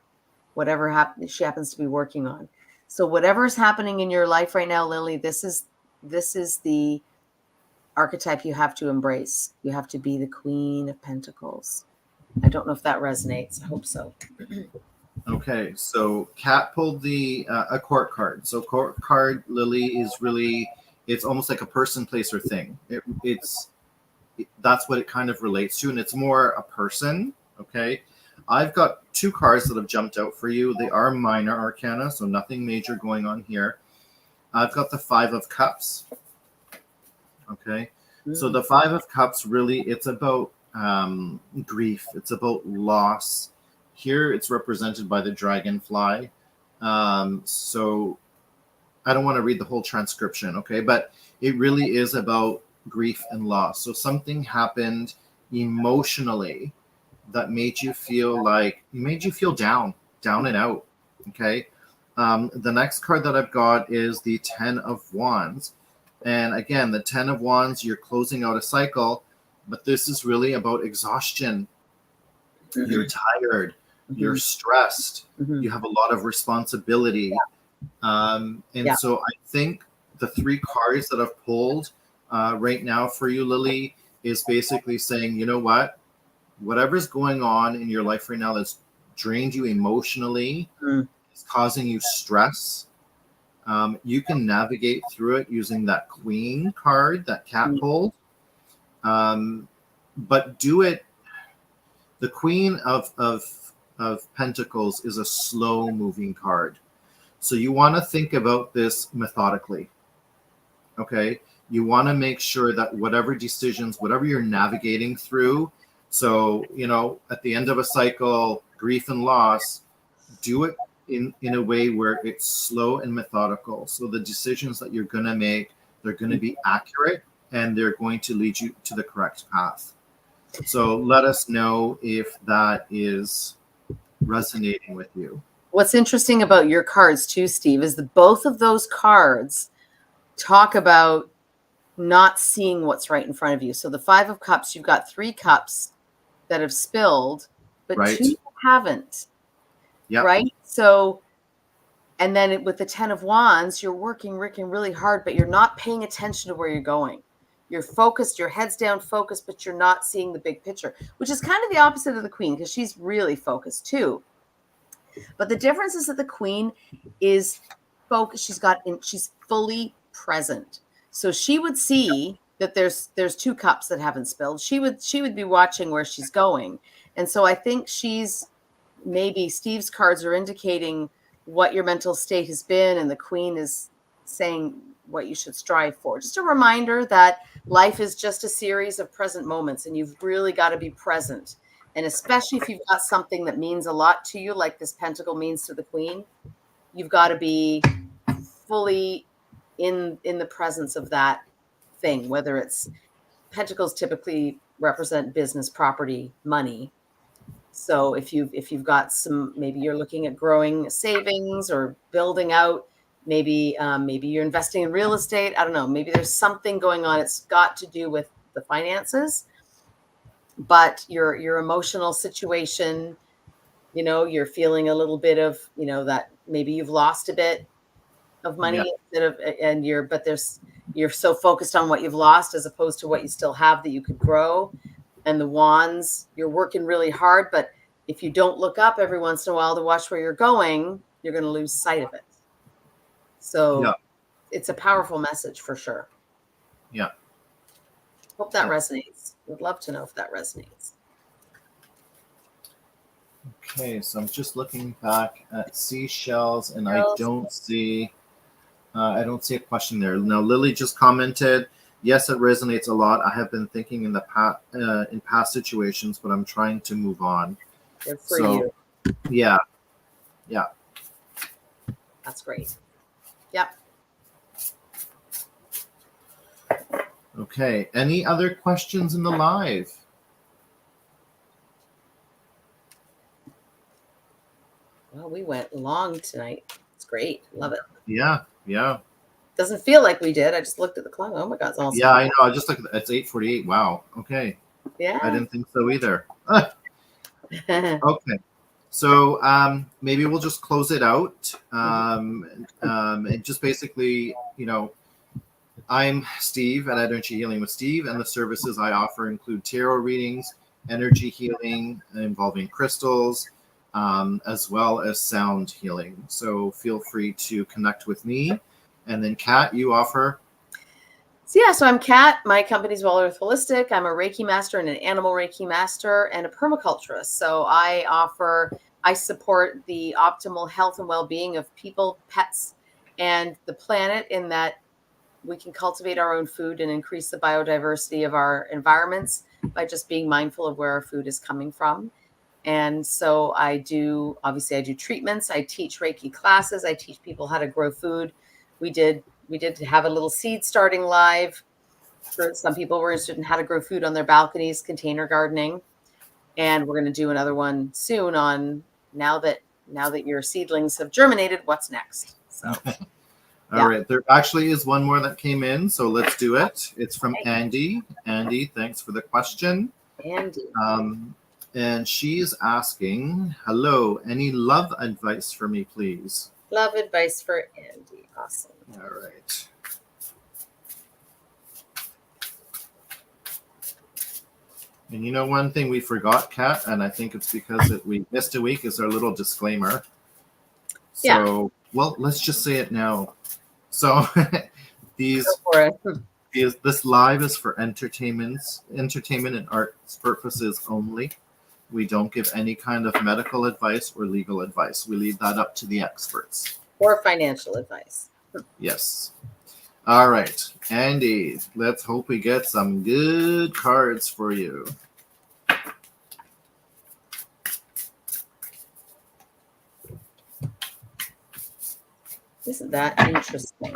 whatever she happens to be working on. So whatever's happening in your life right now, Lily, this is the archetype you have to embrace. You have to be the Queen of Pentacles. I don't know if that resonates. I hope so.
Okay, so Kat pulled a court card. So court card, Lily, is really, it's almost like a person, place, or thing. That's what it kind of relates to, and it's more a person. Okay, I've got two cards that have jumped out for you. They are minor arcana, so nothing major going on here. I've got the Five of Cups. Okay, so the Five of Cups, really, it's about grief. It's about loss. Here, it's represented by the dragonfly. So I don't want to read the whole transcription, okay? But it really is about grief and loss. So something happened emotionally that made you feel down and out, okay? The next card that I've got is the Ten of Wands. And again, the Ten of Wands, you're closing out a cycle, but this is really about exhaustion. Mm-hmm. You're tired, mm-hmm. You're stressed, mm-hmm. You have a lot of responsibility. So I think the three cards that I've pulled right now for you, Lily, is basically saying, you know what? Whatever's going on in your life right now that's drained you emotionally, is causing you stress. You can navigate through it using that Queen card that Kat pulled. But do it. The Queen of Pentacles is a slow moving card. So you want to think about this methodically. Okay. You want to make sure that whatever decisions, whatever you're navigating through. So, at the end of a cycle, grief and loss, do it in a way where it's slow and methodical. So the decisions that you're going to make, they're going to be accurate and they're going to lead you to the correct path. So let us know if that is resonating with you.
What's interesting about your cards too, Steve, is that both of those cards talk about not seeing what's right in front of you. So the Five of Cups, you've got 3 cups that have spilled, but
right.
2 haven't.
Yep.
Right? So, and then with the Ten of Wands, you're working really hard, but you're not paying attention to where you're going. You're focused, your head's down focused, but you're not seeing the big picture, which is kind of the opposite of the Queen because she's really focused too. But the difference is that the Queen is focused. She's fully present. So she would see that there's two cups that haven't spilled. She would be watching where she's going. And so I think maybe Steve's cards are indicating what your mental state has been, and the Queen is saying what you should strive for. Just a reminder that life is just a series of present moments, and you've really got to be present. And especially if you've got something that means a lot to you, like this pentacle means to the Queen, you've got to be fully in the presence of that thing, whether it's pentacles typically represent business, property, money. So if you've got some, maybe you're looking at growing savings or building out, maybe you're investing in real estate. I don't know. Maybe there's something going on. It's got to do with the finances, but your emotional situation, you're feeling a little bit of, that maybe you've lost a bit of money you're so focused on what you've lost as opposed to what you still have that you could grow. And the wands, you're working really hard, but if you don't look up every once in a while to watch where you're going, you're going to lose sight of it. So it's a powerful message for sure.
Yeah.
Hope that resonates. Would love to know if that resonates.
Okay, so I'm just looking back at seashells, and I don't see a question there. Now, Lily just commented, yes, it resonates a lot. I have been thinking in past situations, but I'm trying to move on.
Good for you.
Yeah.
That's great. Yep.
Okay. Any other questions in the live?
Well, we went long tonight. It's great. Love it.
Yeah.
Doesn't feel like we did. I just looked at the clock. Oh my God, it's awesome.
Yeah, I know. I just looked at it's 8:48. Wow. Okay.
Yeah.
I didn't think so either. Okay. So maybe we'll just close it out. And just basically, I'm Steve at Energy Healing with Steve, and the services I offer include tarot readings, energy healing involving crystals, as well as sound healing. So feel free to connect with me. And then Kat, you offer?
So I'm Kat. My company's Well Earth Holistic. I'm a Reiki master and an animal Reiki master and a permaculturist. So I support the optimal health and well-being of people, pets, and the planet, in that we can cultivate our own food and increase the biodiversity of our environments by just being mindful of where our food is coming from. And so I do treatments. I teach Reiki classes. I teach people how to grow food. We did have a little seed starting live for some people who were interested in how to grow food on their balconies, container gardening. And we're going to do another one soon on now that your seedlings have germinated, what's next? So
All right. There actually is one more that came in, so let's do it. It's from Andy. Andy, thanks for the question.
Andy.
And she's asking, hello, any love advice for me, please?
Love advice for Andy. Awesome.
All right. And one thing we forgot, Kat, and I think it's because we missed a week, is our little disclaimer. So, well, let's just say it now. So this live is for entertainment and arts purposes only. We don't give any kind of medical advice or legal advice. We leave that up to the experts.
Or financial advice.
Yes. All right, Andy, let's hope we get some good cards for you.
Isn't that interesting?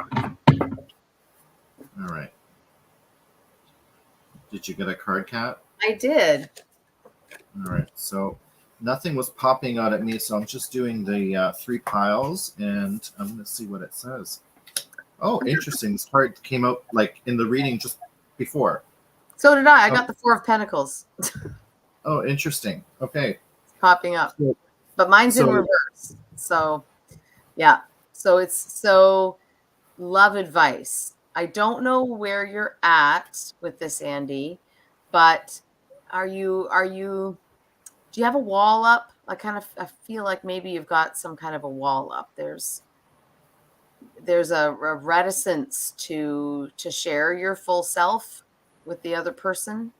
All right. Did you get a card, Kat?
I did.
All right. So nothing was popping out at me, so I'm just doing the 3 piles, and I'm going to see what it says. Oh, interesting. This card came out like in the reading just before.
So did I. I got the 4 of Pentacles.
Oh, interesting. Okay.
It's popping up. But mine's in reverse. So, yeah. So love advice. I don't know where you're at with this, Andy, but do you have a wall up? I feel like maybe you've got some kind of a wall up. there's a reticence to share your full self with the other person.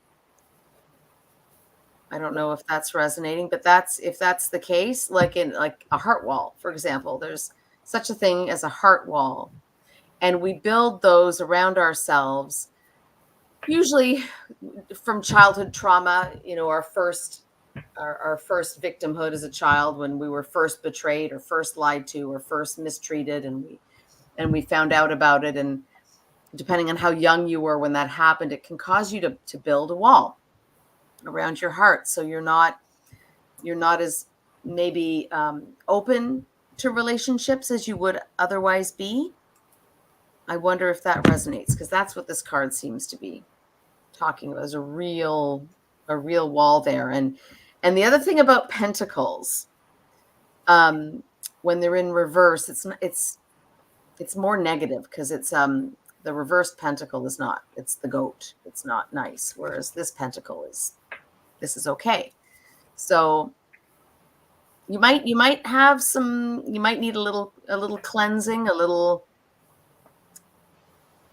I don't know if that's resonating, but if that's the case, like in like a heart wall, for example, there's such a thing as a heart wall. And we build those around ourselves, usually from childhood trauma, our first victimhood as a child, when we were first betrayed or first lied to or first mistreated, and we found out about it. And depending on how young you were when that happened, it can cause you to build a wall around your heart. So you're not as maybe open to relationships as you would otherwise be. I wonder if that resonates, because that's what this card seems to be talking about, is a real wall there. And the other thing about pentacles, when they're in reverse, it's more negative, because it's the reversed pentacle is not, it's the goat. It's not nice. Whereas this pentacle is okay. So you might need a little cleansing,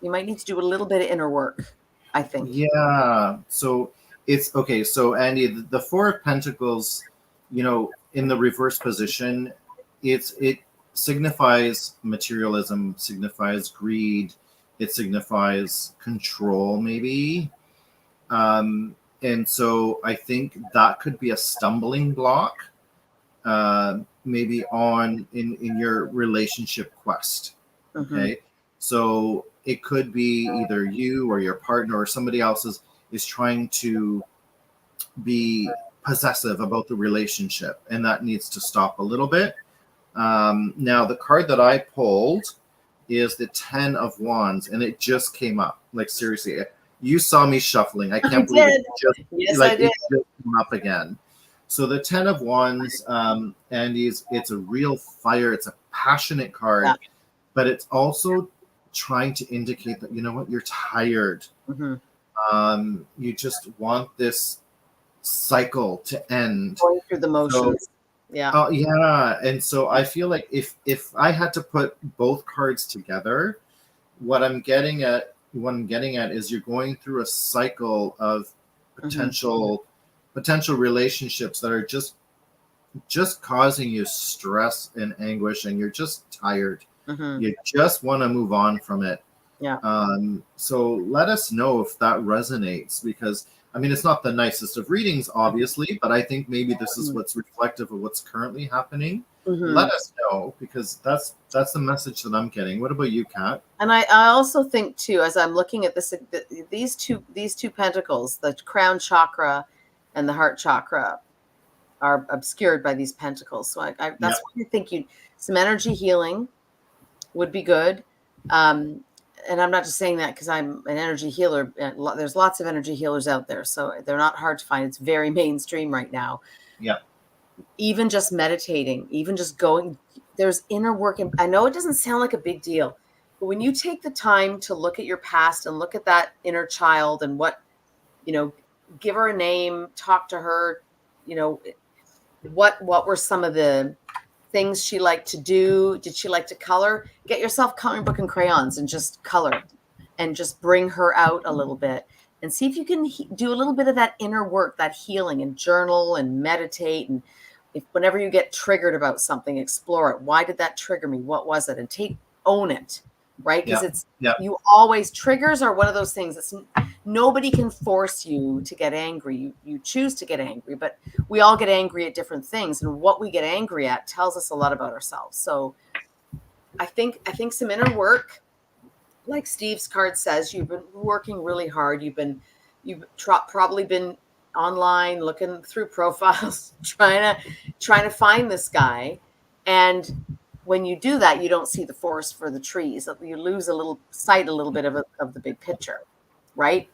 you might need to do a little bit of inner work, I think.
Yeah. So it's okay. So Andy, the Four of Pentacles, in the reverse position, it signifies materialism, signifies greed, it signifies control, maybe. And so I think that could be a stumbling block, maybe in your relationship quest. Okay. So it could be either you or your partner or somebody else is trying to be possessive about the relationship, and that needs to stop a little bit. Now, the card that I pulled is the 10 of Wands, and it just came up. Like, seriously, you saw me shuffling. I can't believe it just came up again. So the 10 of Wands, Andy, it's a real fire. It's a passionate card, but it's also trying to indicate that, you're tired. You just want this cycle to end.
Going through the motions.
Yeah. And so I feel like if I had to put both cards together, what I'm getting at is you're going through a cycle of potential relationships that are just causing you stress and anguish, and you're just tired. You just want to move on from it. So let us know if that resonates, because it's not the nicest of readings, obviously, but I think maybe this is what's reflective of what's currently happening. Let us know, because that's the message that I'm getting. What about you, Kat?
And I also think too, as I'm looking at this, these two pentacles, the crown chakra and the heart chakra, are obscured by these pentacles. So that's why I think some energy healing would be good. And I'm not just saying that because I'm an energy healer. There's lots of energy healers out there, so they're not hard to find. It's very mainstream right now.
Yeah.
Even just meditating, even just going, there's inner work. And I know it doesn't sound like a big deal, but when you take the time to look at your past and look at that inner child and what, give her a name, talk to her, what were some of the things she liked to do? Did she like to color? Get yourself coloring book and crayons and just color, and just bring her out a little bit, and see if you can do a little bit of that inner work, that healing, and journal and meditate. And whenever you get triggered about something, explore it. Why did that trigger me? What was it? And own it, right? Because you always, triggers are one of those things that's nobody can force you to get angry. You choose to get angry, but we all get angry at different things, and what we get angry at tells us a lot about ourselves. So I think some inner work, like Steve's card says, you've been working really hard. You've probably been online looking through profiles, trying to find this guy. And when you do that, you don't see the forest for the trees. You lose a little bit of the big picture, right?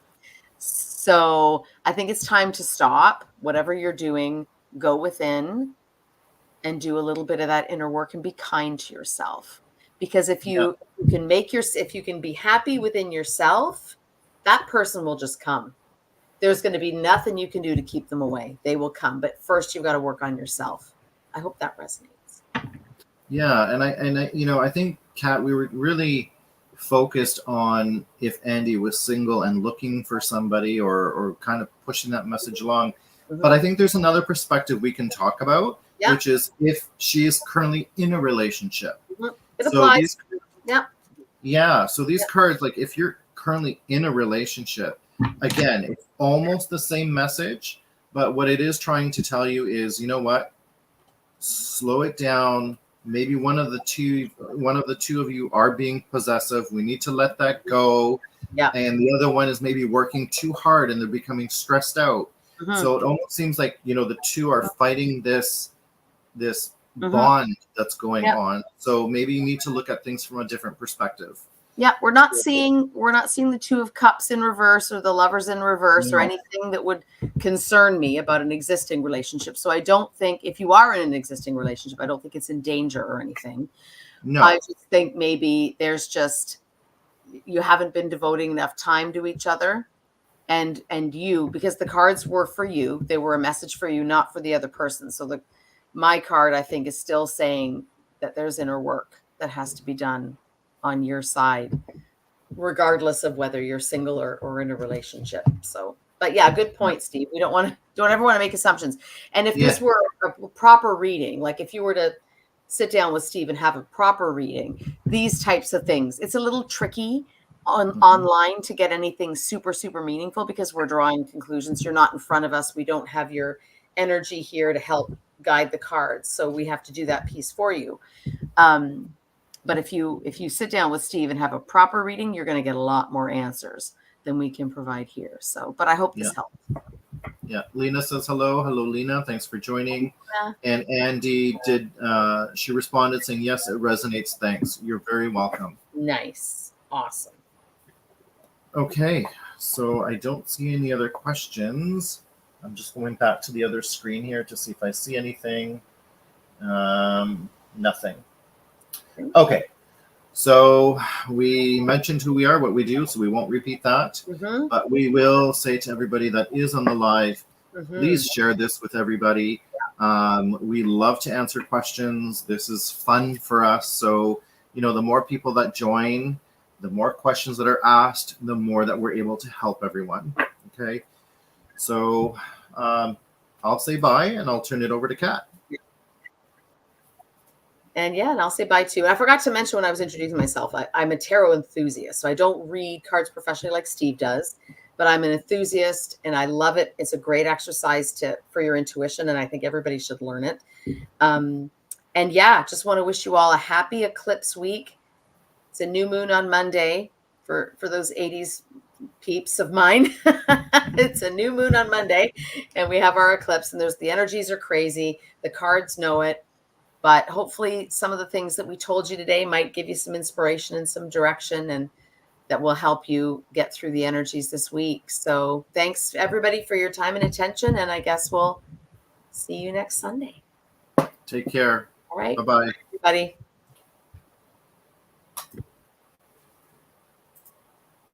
So I think it's time to stop whatever you're doing, go within and do a little bit of that inner work, and be kind to yourself. Because if you can be happy within yourself, that person will just come. There's going to be nothing you can do to keep them away. They will come. But first you've got to work on yourself. I hope that resonates.
Yeah. And I think Kat, we were really focused on if Andy was single and looking for somebody, or kind of pushing that message along.
Mhm.
But I think there's another perspective we can talk about,
Yeah.
which is if she is currently in a relationship.
Mhm. It
So
applies.
these,
Yeah.
yeah, so these
Yeah.
cards, like if you're currently in a relationship, again, it's almost the same message, but what it is trying to tell you is, you know what? Slow it down. Maybe one of the two of you are being possessive. We need to let that go.
Yeah.
And the other one is maybe working too hard and they're becoming stressed out.
Mhm.
So it almost seems like, the two are fighting this
Mhm.
bond that's going
Yeah.
on. So maybe you need to look at things from a different perspective.
Yeah, we're not seeing the Two of Cups in reverse or the Lovers in reverse or
No.
anything that would concern me about an existing relationship. So I don't think, if you are in an existing relationship, I don't think it's in danger or anything.
No.
I just think maybe there's just, you haven't been devoting enough time to each other, and you, because the cards were for you, they were a message for you, not for the other person. So my card, I think, is still saying that there's inner work that has to be done on your side, regardless of whether you're single or in a relationship. So, but yeah, good point, Steve. We don't ever want to make assumptions. And if this were a proper reading, like if you were to sit down with Steve and have a proper reading, these types of things, it's a little tricky online to get anything super, super meaningful because we're drawing conclusions. You're not in front of us. We don't have your energy here to help guide the cards. So we have to do that piece for you. But if you sit down with Steve and have a proper reading, you're going to get a lot more answers than we can provide here. So, but I hope this helps.
Yeah. Lena says hello. Hello, Lena. Thanks for joining.
Yeah.
And Andy she responded saying, yes, it resonates. Thanks. You're very welcome.
Nice. Awesome.
Okay. So I don't see any other questions. I'm just going back to the other screen here to see if I see anything. Nothing. Okay. So we mentioned who we are, what we do, so we won't repeat that. But we will say to everybody that is on the live, please share this with everybody. We love to answer questions. This is fun for us. So, the more people that join, the more questions that are asked, the more that we're able to help everyone. Okay. So I'll say bye and I'll turn it over to Kat.
And I'll say bye too. And I forgot to mention when I was introducing myself, I'm a tarot enthusiast. So I don't read cards professionally like Steve does, but I'm an enthusiast and I love it. It's a great exercise for your intuition. And I think everybody should learn it. And just want to wish you all a happy eclipse week. It's a new moon on Monday for those 80s peeps of mine. It's a new moon on Monday and we have our eclipse, and the energies are crazy. The cards know it. But hopefully some of the things that we told you today might give you some inspiration and some direction, and that will help you get through the energies this week. So thanks everybody for your time and attention. And I guess we'll see you next Sunday.
Take care.
All right.
Bye-bye.
Everybody.